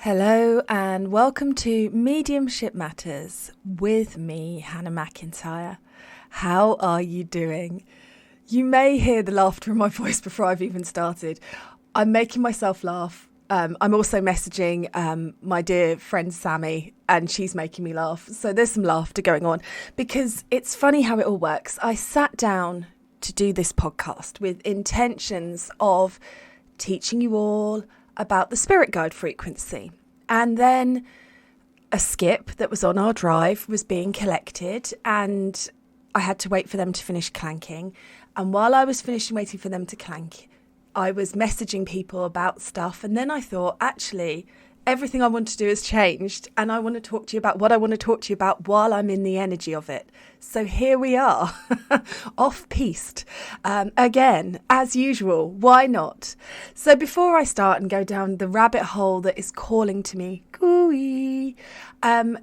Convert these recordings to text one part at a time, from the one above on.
Hello and welcome to Mediumship Matters with me, Hannah McIntyre. How are you doing? You may hear the laughter in my voice before I've even started. I'm making myself laugh. I'm also messaging my dear friend Sammy, and she's making me laugh. So there's some laughter going on because it's funny how it all works. I sat down to do this podcast with intentions of teaching you all about the spirit guide frequency. And then a skip that was on our drive was being collected and I had to wait for them to finish clanking. And while I was waiting for them to clank, I was messaging people about stuff. And then I thought, actually, everything I want to do has changed. And I want to talk to you about what I want to talk to you about while I'm in the energy of it. So here we are, off-piste. Again, as usual, why not? So before I start and go down the rabbit hole that is calling to me, gooey,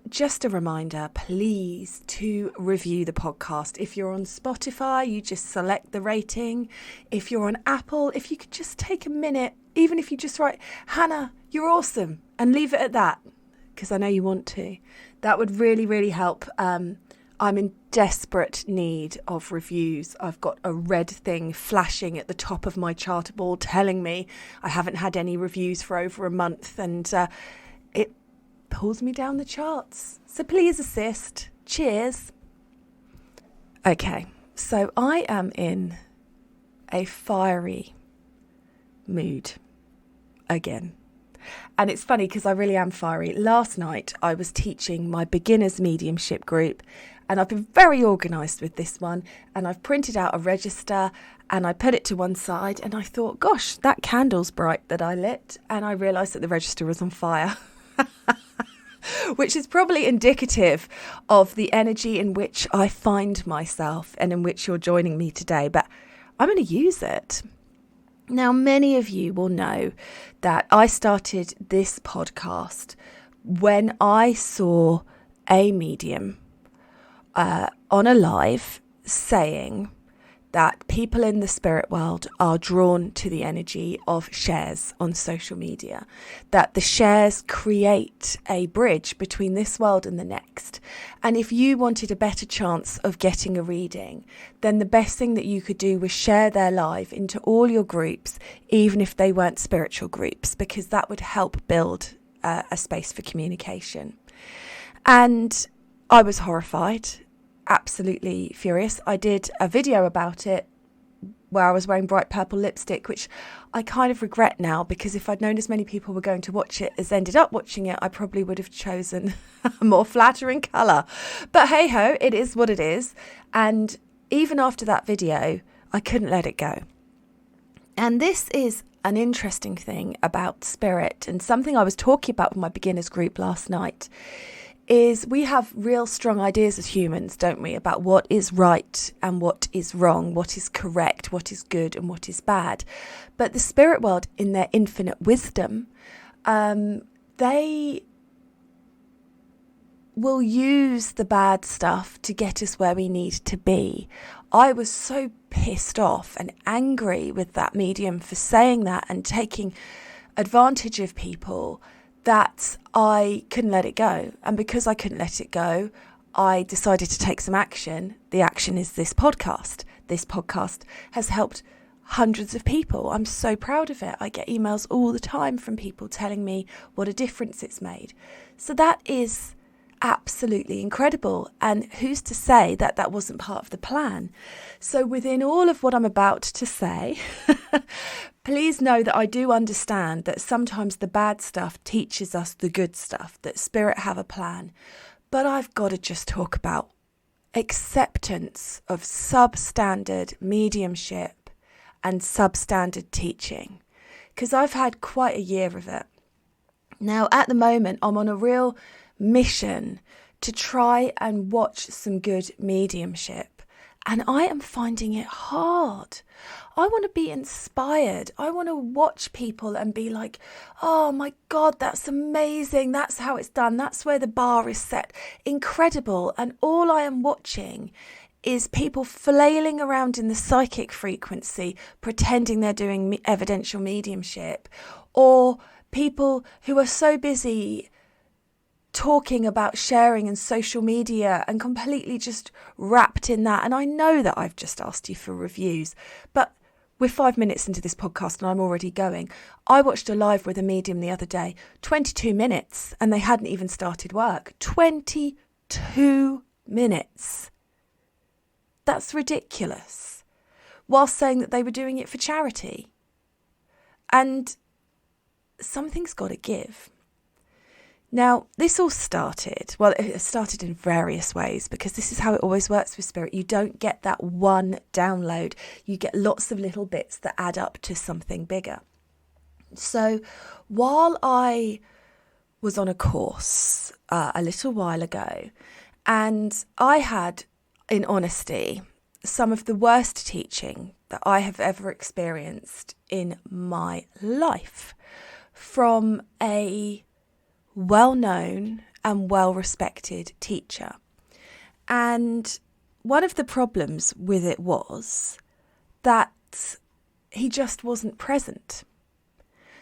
just a reminder, please, to review the podcast. If you're on Spotify, you just select the rating. If you're on Apple, if you could just take a minute, even if you just write, Hannah, you're awesome, and leave it at that, because I know you want to. That would really, really help. I'm in desperate need of reviews. I've got a red thing flashing at the top of my chartable telling me I haven't had any reviews for over a month, and it pulls me down the charts. So please assist. Cheers. Okay, so I am in a fiery mood again. And it's funny because I really am fiery. Last night I was teaching my beginners mediumship group, and I've been very organised with this one, and I've printed out a register and I put it to one side and I thought, gosh, that candle's bright that I lit, and I realised that the register was on fire. Which is probably indicative of the energy in which I find myself and in which you're joining me today, but I'm going to use it. Now, many of you will know that I started this podcast when I saw a medium on a live saying that people in the spirit world are drawn to the energy of shares on social media, that the shares create a bridge between this world and the next. And if you wanted a better chance of getting a reading, then the best thing that you could do was share their live into all your groups, even if they weren't spiritual groups, because that would help build a space for communication. And I was horrified. Absolutely furious. I did a video about it where I was wearing bright purple lipstick, which I kind of regret now, because if I'd known as many people were going to watch it as ended up watching it, I probably would have chosen a more flattering colour. But hey ho, it is what it is. And even after that video, I couldn't let it go. And this is an interesting thing about spirit, and something I was talking about with my beginners group last night, is we have real strong ideas as humans, don't we, about what is right and what is wrong, what is correct, what is good and what is bad. But the spirit world, in their infinite wisdom, they will use the bad stuff to get us where we need to be. I was so pissed off and angry with that medium for saying that and taking advantage of people that I couldn't let it go. And because I couldn't let it go, I decided to take some action. The action is this podcast. This podcast has helped hundreds of people. I'm so proud of it. I get emails all the time from people telling me what a difference it's made. So that is absolutely incredible. And who's to say that that wasn't part of the plan? So within all of what I'm about to say, please know that I do understand that sometimes the bad stuff teaches us the good stuff, that spirit have a plan. But I've got to just talk about acceptance of substandard mediumship and substandard teaching, because I've had quite a year of it. Now, at the moment, I'm on a real mission to try and watch some good mediumship, and I am finding it hard. I want to be inspired. I want to watch people and be like, oh my God, that's amazing. That's how it's done. That's where the bar is set. Incredible. And all I am watching is people flailing around in the psychic frequency, pretending they're doing evidential mediumship, or people who are so busy talking about sharing and social media and completely just wrapped in that. And I know that I've just asked you for reviews, but we're 5 minutes into this podcast and I'm already going. I watched a live with a medium the other day, 22 minutes, and they hadn't even started work. 22 minutes. That's ridiculous. Whilst saying that they were doing it for charity. And something's got to give. Now, this all started, well, it started in various ways, because this is how it always works with spirit. You don't get that one download. You get lots of little bits that add up to something bigger. So while I was on a course a little while ago, and I had, in honesty, some of the worst teaching that I have ever experienced in my life from a well-known and well-respected teacher. And one of the problems with it was that he just wasn't present.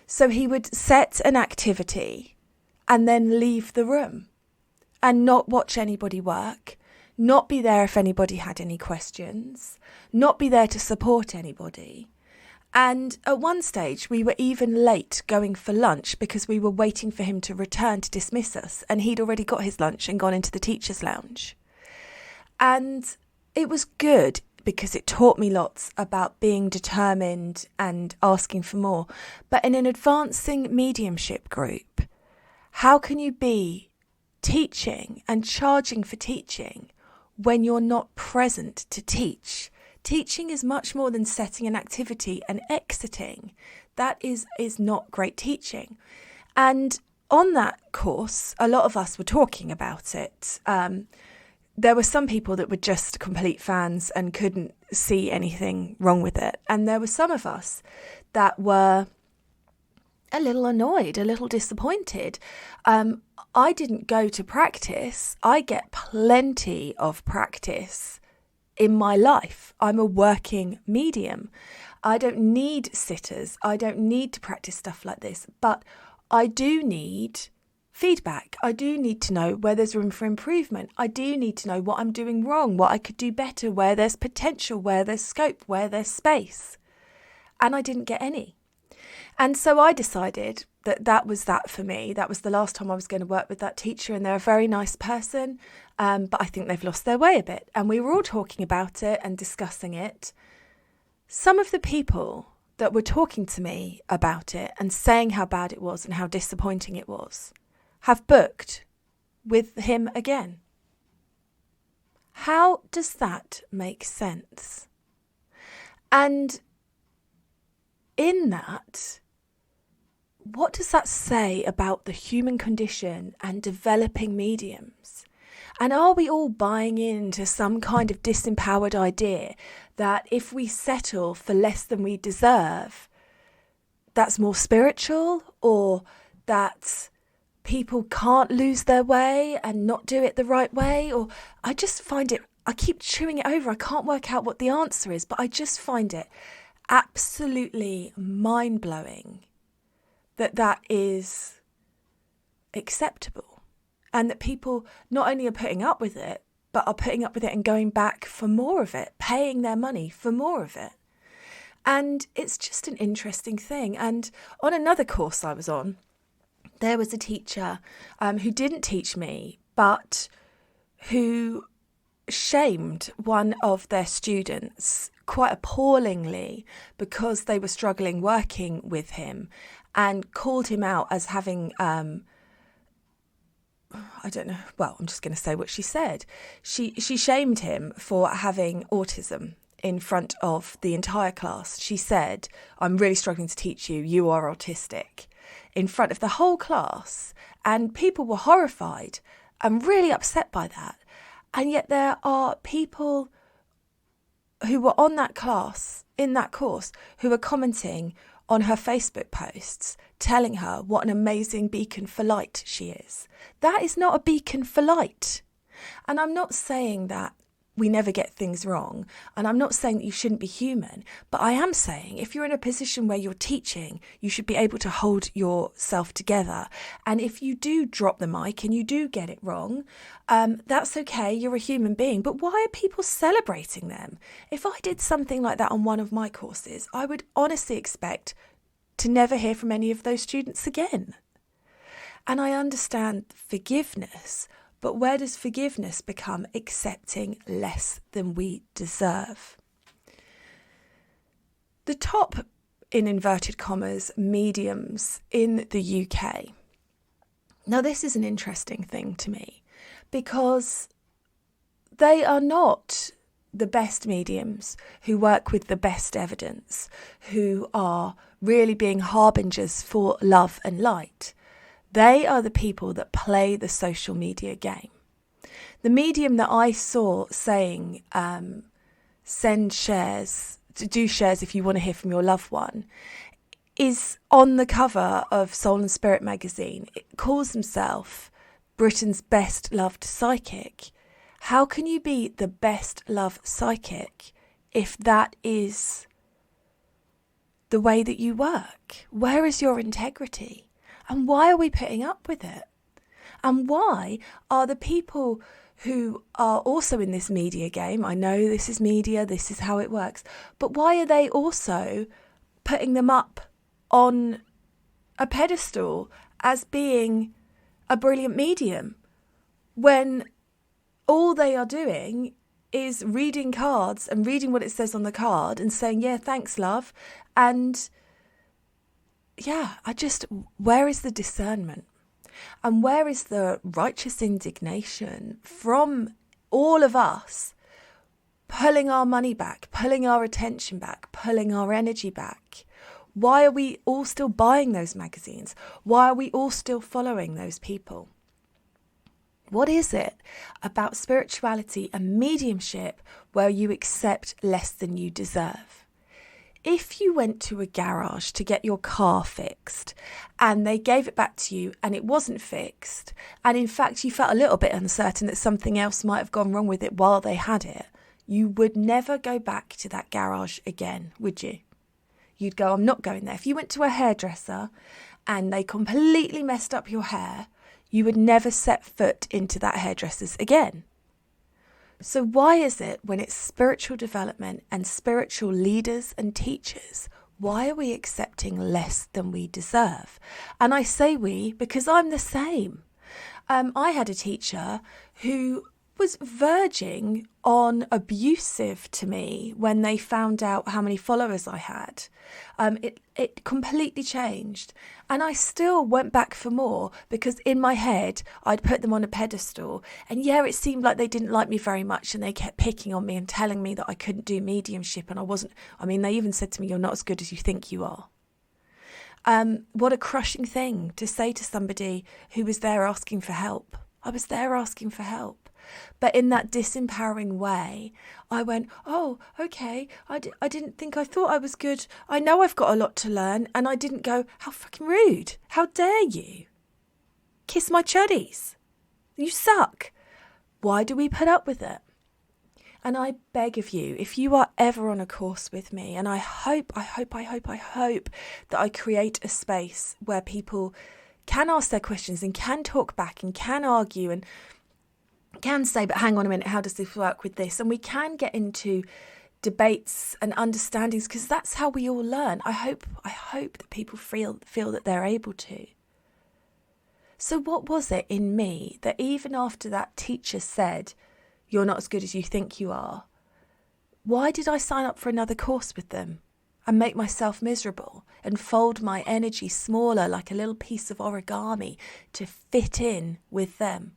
So he would set an activity and then leave the room and not watch anybody work, not be there if anybody had any questions, not be there to support anybody. And at one stage, we were even late going for lunch because we were waiting for him to return to dismiss us. And he'd already got his lunch and gone into the teacher's lounge. And it was good because it taught me lots about being determined and asking for more. But in an advancing mediumship group, how can you be teaching and charging for teaching when you're not present to teach? Teaching is much more than setting an activity and exiting. That is not great teaching. And on that course, a lot of us were talking about it. There were some people that were just complete fans and couldn't see anything wrong with it. And there were some of us that were a little annoyed, a little disappointed. I didn't go to practice. I get plenty of practice in my life. I'm a working medium. I don't need sitters. I don't need to practice stuff like this, but I do need feedback. I do need to know where there's room for improvement. I do need to know what I'm doing wrong, what I could do better, where there's potential, where there's scope, where there's space. And I didn't get any. And so I decided that was that for me. That was the last time I was going to work with that teacher, and they're a very nice person, but I think they've lost their way a bit. And we were all talking about it and discussing it. Some of the people that were talking to me about it and saying how bad it was and how disappointing it was have booked with him again. How does that make sense? And in that, what does that say about the human condition and developing mediums? And are we all buying into some kind of disempowered idea that if we settle for less than we deserve, that's more spiritual, or that people can't lose their way and not do it the right way? Or I just find it, I keep chewing it over. I can't work out what the answer is, but I just find it absolutely mind-blowing that is acceptable, and that people not only are putting up with it, but are putting up with it and going back for more of it, paying their money for more of it. And it's just an interesting thing. And on another course I was on, there was a teacher who didn't teach me, but who shamed one of their students quite appallingly because they were struggling working with him, and called him out as having, I don't know, well, I'm just going to say what she said. She shamed him for having autism in front of the entire class. She said, "I'm really struggling to teach you, you are autistic," in front of the whole class. And people were horrified and really upset by that. And yet there are people who were on that class, in that course, who are commenting on her Facebook posts, telling her what an amazing beacon for light she is. That is not a beacon for light. And I'm not saying that we never get things wrong. And I'm not saying that you shouldn't be human, but I am saying if you're in a position where you're teaching, you should be able to hold yourself together. And if you do drop the mic and you do get it wrong, that's okay. You're a human being. But why are people celebrating them? If I did something like that on one of my courses, I would honestly expect to never hear from any of those students again. And I understand forgiveness, but where does forgiveness become accepting less than we deserve? The top, in inverted commas, mediums in the UK. Now, this is an interesting thing to me because they are not the best mediums who work with the best evidence, who are really being harbingers for love and light. They are the people that play the social media game. The medium that I saw saying, send shares, do shares if you want to hear from your loved one, is on the cover of Soul and Spirit magazine. It calls himself Britain's best loved psychic. How can you be the best loved psychic if that is the way that you work? Where is your integrity? And why are we putting up with it? And why are the people who are also in this media game, I know this is media, this is how it works, but why are they also putting them up on a pedestal as being a brilliant medium when all they are doing is reading cards and reading what it says on the card and saying, yeah, thanks, love. And yeah, where is the discernment? And where is the righteous indignation from all of us pulling our money back, pulling our attention back, pulling our energy back? Why are we all still buying those magazines? Why are we all still following those people? What is it about spirituality and mediumship where you accept less than you deserve? If you went to a garage to get your car fixed and they gave it back to you and it wasn't fixed, and in fact you felt a little bit uncertain that something else might have gone wrong with it while they had it, you would never go back to that garage again, would you? You'd go, I'm not going there. If you went to a hairdresser and they completely messed up your hair, you would never set foot into that hairdresser's again. So why is it when it's spiritual development and spiritual leaders and teachers, why are we accepting less than we deserve? And I say we because I'm the same. I had a teacher who was verging on abusive to me when they found out how many followers I had. It completely changed. And I still went back for more because in my head, I'd put them on a pedestal. And yeah, it seemed like they didn't like me very much and they kept picking on me and telling me that I couldn't do mediumship and they even said to me, you're not as good as you think you are. What a crushing thing to say to somebody who was there asking for help. I was there asking for help. But in that disempowering way, I went, oh, okay, I thought I was good. I know I've got a lot to learn. And I didn't go, how fucking rude. How dare you? Kiss my chuddies. You suck. Why do we put up with it? And I beg of you, if you are ever on a course with me, and I hope that I create a space where people can ask their questions and can talk back and can argue and can say, but hang on a minute, how does this work with this? And we can get into debates and understandings because that's how we all learn. I hope that people feel that they're able to. So what was it in me that even after that teacher said, you're not as good as you think you are, why did I sign up for another course with them and make myself miserable and fold my energy smaller like a little piece of origami to fit in with them?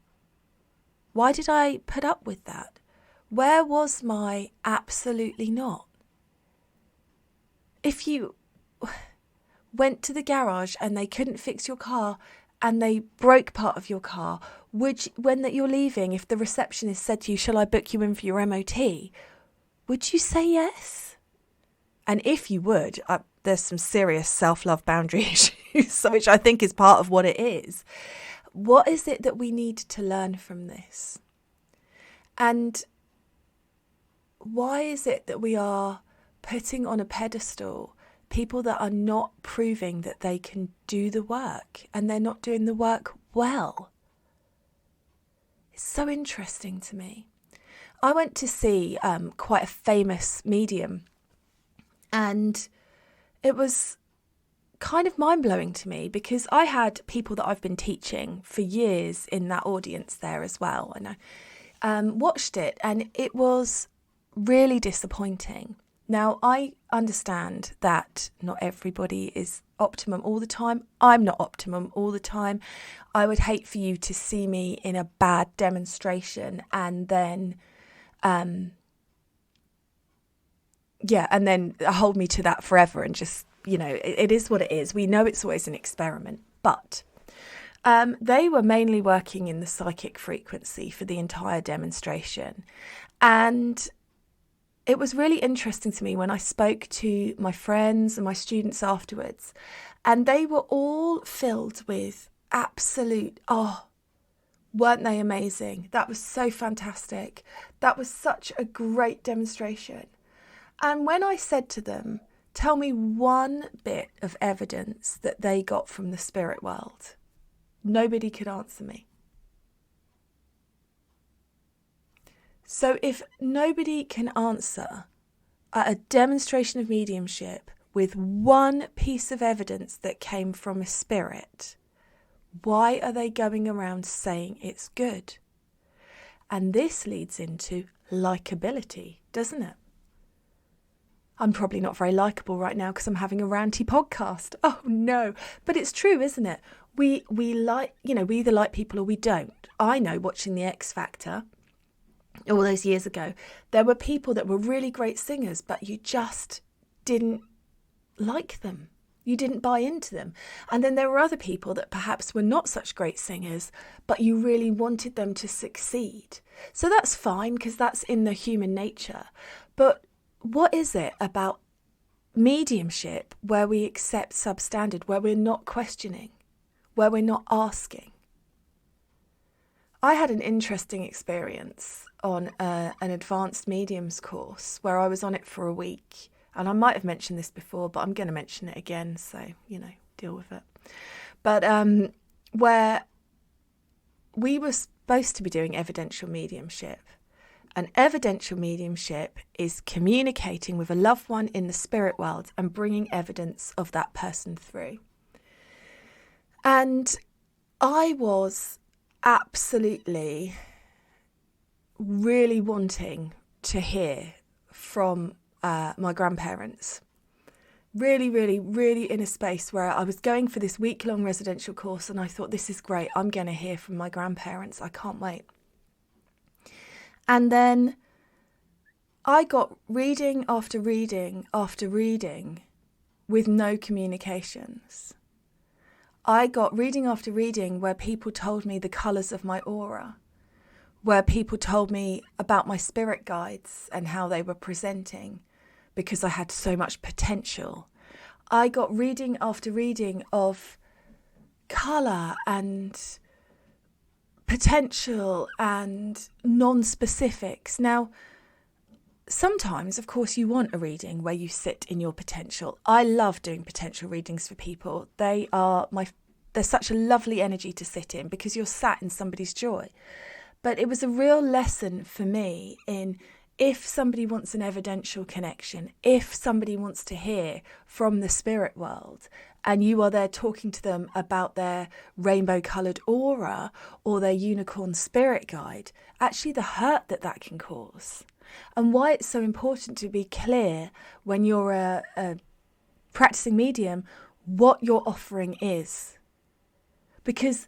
Why did I put up with that? Where was my absolutely not? If you went to the garage and they couldn't fix your car and they broke part of your car, when you're leaving, if the receptionist said to you, shall I book you in for your MOT? Would you say yes? And if you would, there's some serious self-love boundary issues, which I think is part of what it is. What is it that we need to learn from this? And why is it that we are putting on a pedestal people that are not proving that they can do the work, and they're not doing the work well? It's so interesting to me. I went to see quite a famous medium, and it was kind of mind-blowing to me because I had people that I've been teaching for years in that audience there as well, and I watched it, and it was really disappointing. Now, I understand that not everybody is optimum all the time. I'm not optimum all the time. I would hate for you to see me in a bad demonstration and then and then hold me to that forever and just, it is what it is. We know it's always an experiment, but they were mainly working in the psychic frequency for the entire demonstration. And it was really interesting to me when I spoke to my friends and my students afterwards, and they were all filled with absolute, weren't they amazing? That was so fantastic. That was such a great demonstration. And when I said to them, tell me one bit of evidence that they got from the spirit world, nobody could answer me. So if nobody can answer at a demonstration of mediumship with one piece of evidence that came from a spirit, why are they going around saying it's good? And this leads into likability, doesn't it? I'm probably not very likable right now because I'm having a ranty podcast. Oh no, but it's true, isn't it? We like, we either like people or we don't. I know, watching The X Factor all those years ago, there were people that were really great singers, but you just didn't like them. You didn't buy into them. And then there were other people that perhaps were not such great singers, but you really wanted them to succeed. So that's fine because that's in the human nature. But what is it about mediumship where we accept substandard, where we're not questioning, where we're not asking? I had an interesting experience on an advanced mediums course where I was on it for a week. And I might have mentioned this before, but I'm going to mention it again. So, deal with it. But where we were supposed to be doing evidential mediumship. And evidential mediumship is communicating with a loved one in the spirit world and bringing evidence of that person through. And I was absolutely really wanting to hear from my grandparents. Really, really, really in a space where I was going for this week-long residential course and I thought, this is great. I'm going to hear from my grandparents. I can't wait. And then I got reading after reading after reading with no communications. I got reading after reading where people told me the colours of my aura, where people told me about my spirit guides and how they were presenting because I had so much potential. I got reading after reading of colour and potential and non-specifics. Now, sometimes, of course, you want a reading where you sit in your potential. I love doing potential readings for people. There's such a lovely energy to sit in because you're sat in somebody's joy. But it was a real lesson for me in if somebody wants an evidential connection, if somebody wants to hear from the spirit world, and you are there talking to them about their rainbow-coloured aura or their unicorn spirit guide, actually the hurt that can cause. And why it's so important to be clear when you're a practicing medium what your offering is. Because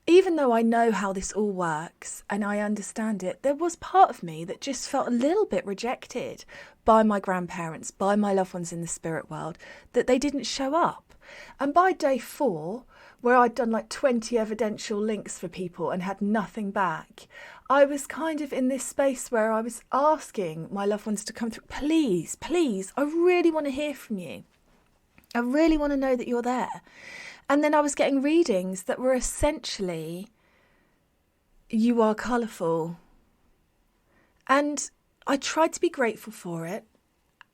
even though I know how this all works and I understand it, there was part of me that just felt a little bit rejected by my grandparents, by my loved ones in the spirit world, that they didn't show up. And by day 4, where I'd done like 20 evidential links for people and had nothing back, I was kind of in this space where I was asking my loved ones to come through. Please, please, I really want to hear from you. I really want to know that you're there. And then I was getting readings that were essentially, you are colourful. And I tried to be grateful for it.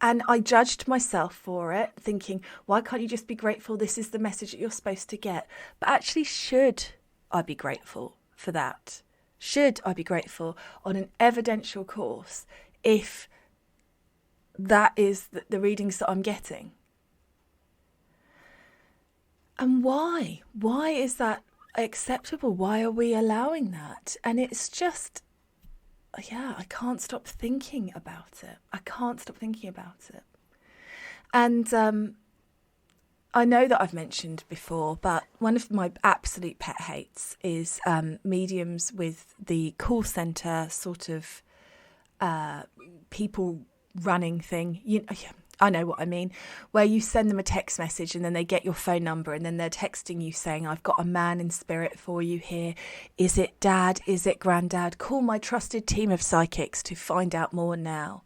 And I judged myself for it, thinking, why can't you just be grateful? This is the message that you're supposed to get. But actually, should I be grateful for that? Should I be grateful on an evidential course if that is the readings that I'm getting? And why? Why is that acceptable? Why are we allowing that? And it's just, I can't stop thinking about it. And I know that I've mentioned before, but one of my absolute pet hates is mediums with the call centre sort of people running thing. I know what I mean, where you send them a text message and then they get your phone number and then they're texting you saying, I've got a man in spirit for you here. Is it dad? Is it granddad? Call my trusted team of psychics to find out more now.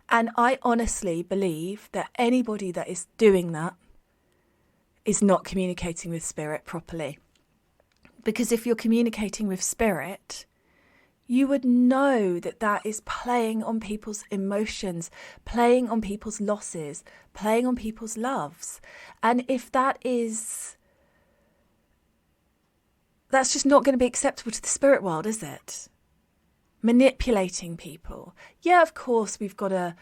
And I honestly believe that anybody that is doing that is not communicating with spirit properly. Because if you're communicating with spirit, you would know that that is playing on people's emotions, playing on people's losses, playing on people's loves. And if that's just not going to be acceptable to the spirit world, is it? Manipulating people. Yeah, of course, we've got to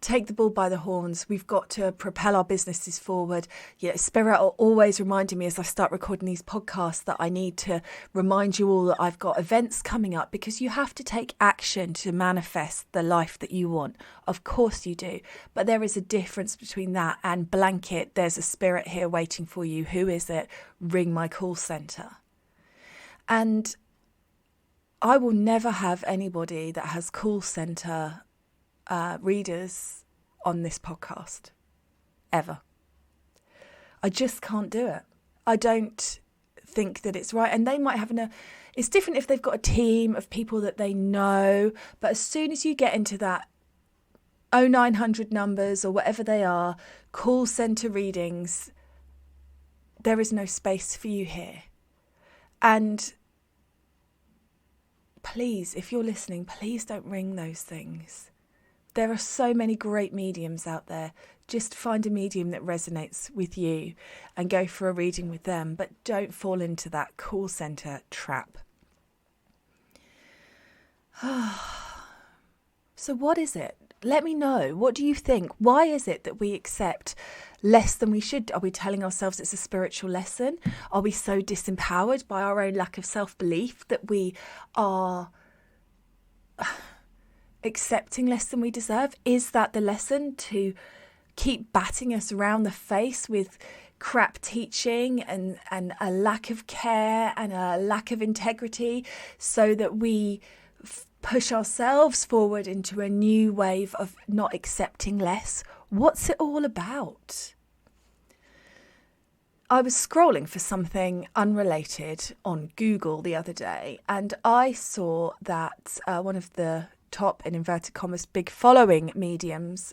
take the bull by the horns. We've got to propel our businesses forward. Spirit are always reminding me as I start recording these podcasts that I need to remind you all that I've got events coming up, because you have to take action to manifest the life that you want. Of course you do. But there is a difference between that and blanket, there's a spirit here waiting for you. Who is it? Ring my call centre. And I will never have anybody that has call centre readers on this podcast, ever. I just can't do it. I don't think that it's right. And they might have it's different if they've got a team of people that they know, but as soon as you get into that 0900 numbers or whatever they are, call centre readings, there is no space for you here. And please, if you're listening, please don't ring those things. There are so many great mediums out there. Just find a medium that resonates with you and go for a reading with them, but don't fall into that call centre trap. So what is it? Let me know. What do you think? Why is it that we accept less than we should? Are we telling ourselves it's a spiritual lesson? Are we so disempowered by our own lack of self-belief that we are accepting less than we deserve? Is that the lesson, to keep batting us around the face with crap teaching and a lack of care and a lack of integrity so that we push ourselves forward into a new wave of not accepting less? What's it all about? I was scrolling for something unrelated on Google the other day, and I saw that one of the top, in inverted commas, big following mediums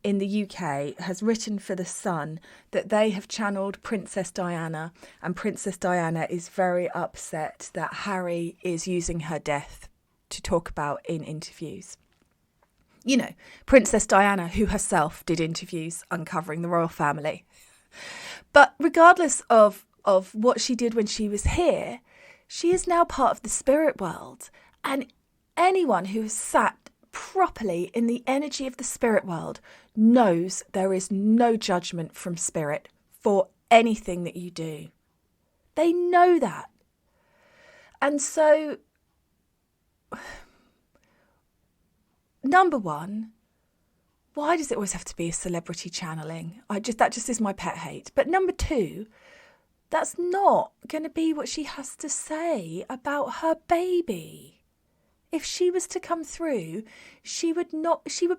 in the UK has written for The Sun that they have channeled Princess Diana, and Princess Diana is very upset that Harry is using her death to talk about in interviews. You know, Princess Diana, who herself did interviews uncovering the royal family. But regardless of what she did when she was here, she is now part of the spirit world. And anyone who has sat properly in the energy of the spirit world knows there is no judgment from spirit for anything that you do. They know that. And so, number one, why does it always have to be a celebrity channeling? That just is my pet hate. But number two, that's not going to be what she has to say about her baby. If she was to come through, she would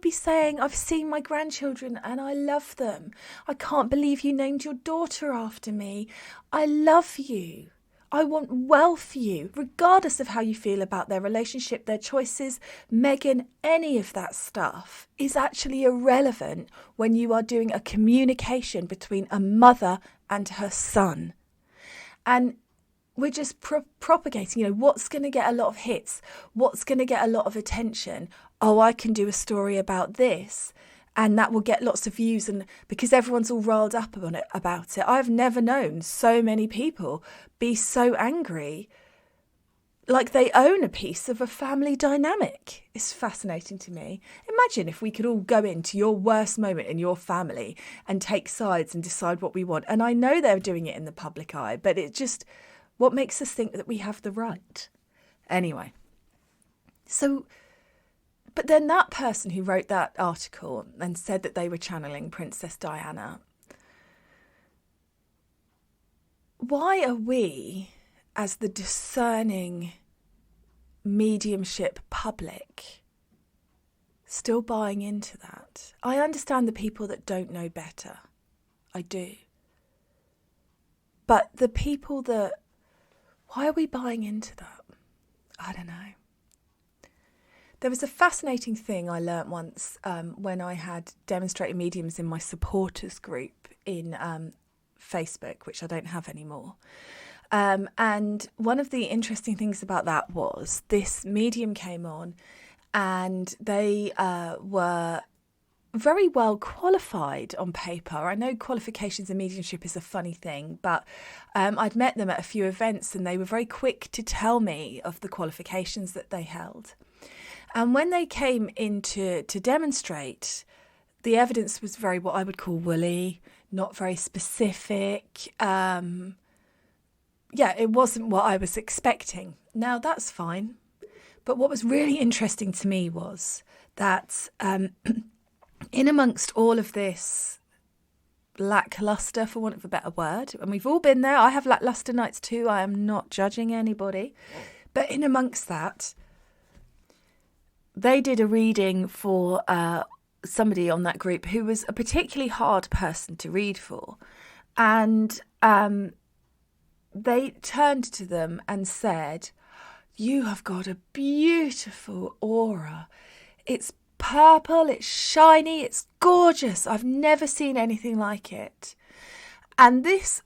be saying, I've seen my grandchildren and I love them. I can't believe you named your daughter after me. I love you. I want well for you, regardless of how you feel about their relationship, their choices. Meghan, any of that stuff is actually irrelevant when you are doing a communication between a mother and her son. And we're just propagating, what's going to get a lot of hits, what's going to get a lot of attention. oh, I can do a story about this and that will get lots of views, and because everyone's all riled up about it. I've never known so many people be so angry, like they own a piece of a family dynamic. It's fascinating to me. Imagine if we could all go into your worst moment in your family and take sides and decide what we want. And I know they're doing it in the public eye, but it just, what makes us think that we have the right? Anyway, so, but then that person who wrote that article and said that they were channeling Princess Diana, why are we, as the discerning mediumship public, still buying into that? I understand the people that don't know better. I do. But the people that, why are we buying into that? I don't know. There was a fascinating thing I learnt once when I had demonstrating mediums in my supporters group in Facebook, which I don't have anymore. And one of the interesting things about that was this medium came on and they were very well qualified on paper. I know qualifications in mediumship is a funny thing, but I'd met them at a few events and they were very quick to tell me of the qualifications that they held. And when they came in to demonstrate, the evidence was very, what I would call woolly, not very specific. It wasn't what I was expecting. Now, that's fine. But what was really interesting to me was that in amongst all of this lacklustre, for want of a better word, and we've all been there, I have lacklustre nights too, I am not judging anybody, but in amongst that, they did a reading for somebody on that group who was a particularly hard person to read for. And they turned to them and said, "You have got a beautiful aura. It's purple, it's shiny, it's gorgeous. I've never seen anything like it." And this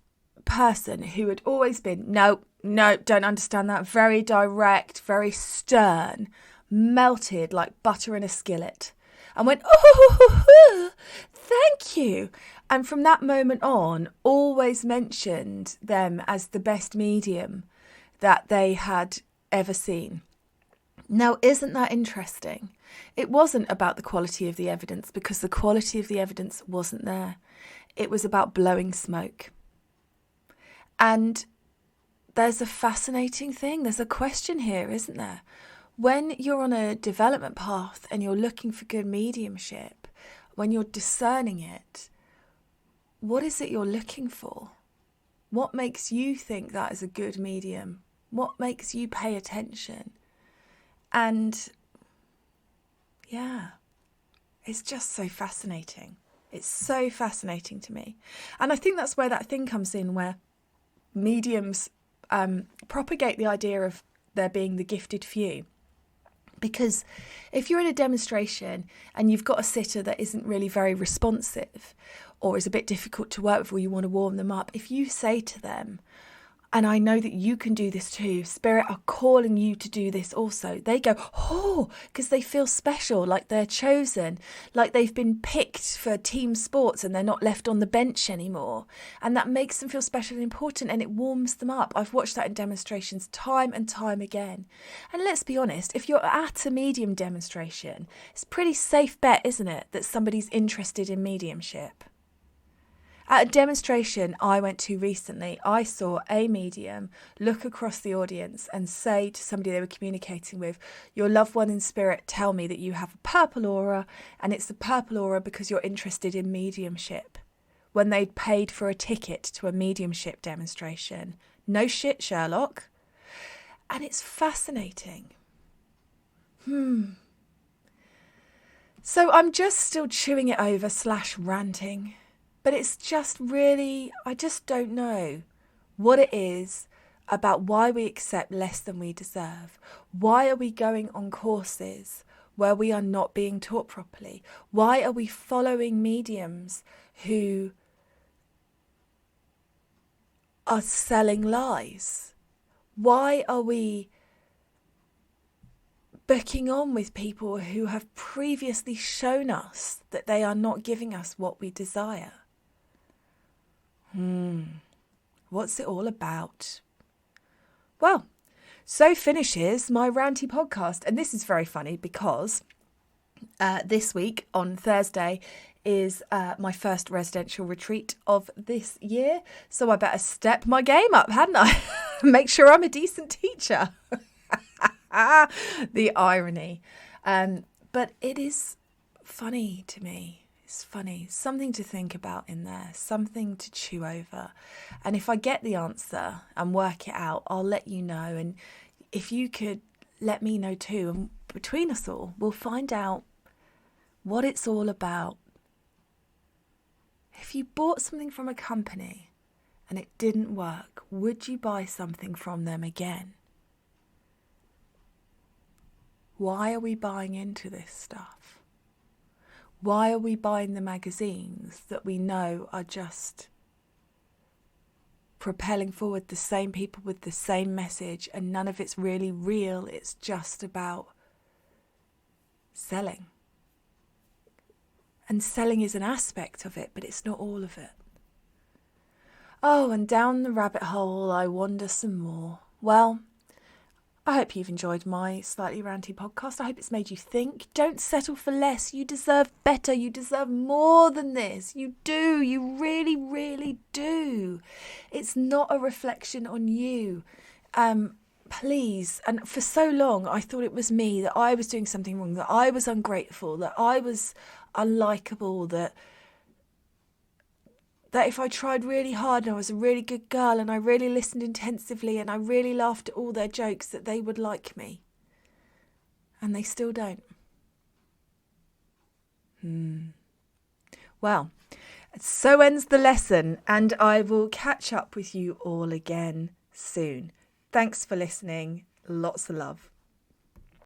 person who had always been, no, don't understand that, very direct, very stern, melted like butter in a skillet and went, "Oh, thank you." And from that moment on, always mentioned them as the best medium that they had ever seen. Now, isn't that interesting? It wasn't about the quality of the evidence, because the quality of the evidence wasn't there. It was about blowing smoke. And there's a fascinating thing. There's a question here, isn't there? When you're on a development path and you're looking for good mediumship, when you're discerning it, what is it you're looking for? What makes you think that is a good medium? What makes you pay attention? And yeah, it's just so fascinating. It's so fascinating to me. And I think that's where that thing comes in, where mediums propagate the idea of there being the gifted few. Because if you're in a demonstration and you've got a sitter that isn't really very responsive or is a bit difficult to work with, or you want to warm them up, if you say to them, and I know that you can do this too, Spirit are calling you to do this also, they go, oh, because they feel special, like they're chosen, like they've been picked for team sports and they're not left on the bench anymore. And that makes them feel special and important, and it warms them up. I've watched that in demonstrations time and time again. And let's be honest, if you're at a medium demonstration, it's a pretty safe bet, isn't it, that somebody's interested in mediumship. At a demonstration I went to recently, I saw a medium look across the audience and say to somebody they were communicating with, "Your loved one in spirit tell me that you have a purple aura, and it's the purple aura because you're interested in mediumship," when they'd paid for a ticket to a mediumship demonstration. No shit, Sherlock. And it's fascinating. So I'm just still chewing it over / ranting. But it's just really, I just don't know what it is about why we accept less than we deserve. Why are we going on courses where we are not being taught properly? Why are we following mediums who are selling lies? Why are we booking on with people who have previously shown us that they are not giving us what we desire. What's it all about? Well, so finishes my ranty podcast. And this is very funny because this week on Thursday is my first residential retreat of this year. So I better step my game up, hadn't I? Make sure I'm a decent teacher. The irony. But it is funny to me. It's funny. Something to think about in there. Something to chew over. And if I get the answer and work it out, I'll let you know. And if you could let me know too. And between us all, we'll find out what it's all about. If you bought something from a company and it didn't work, would you buy something from them again? Why are we buying into this stuff? Why are we buying the magazines that we know are just propelling forward the same people with the same message, and none of it's really real? It's just about selling. And selling is an aspect of it, but it's not all of it. Oh, and down the rabbit hole I wander some more. Well, I hope you've enjoyed my slightly ranty podcast. I hope it's made you think. Don't settle for less. You deserve better. You deserve more than this. You do. You really, really do. It's not a reflection on you. Please. And for so long, I thought it was me, that I was doing something wrong, that I was ungrateful, that I was unlikable, that if I tried really hard and I was a really good girl and I really listened intensively and I really laughed at all their jokes, that they would like me. And they still don't. Well, so ends the lesson, and I will catch up with you all again soon. Thanks for listening. Lots of love.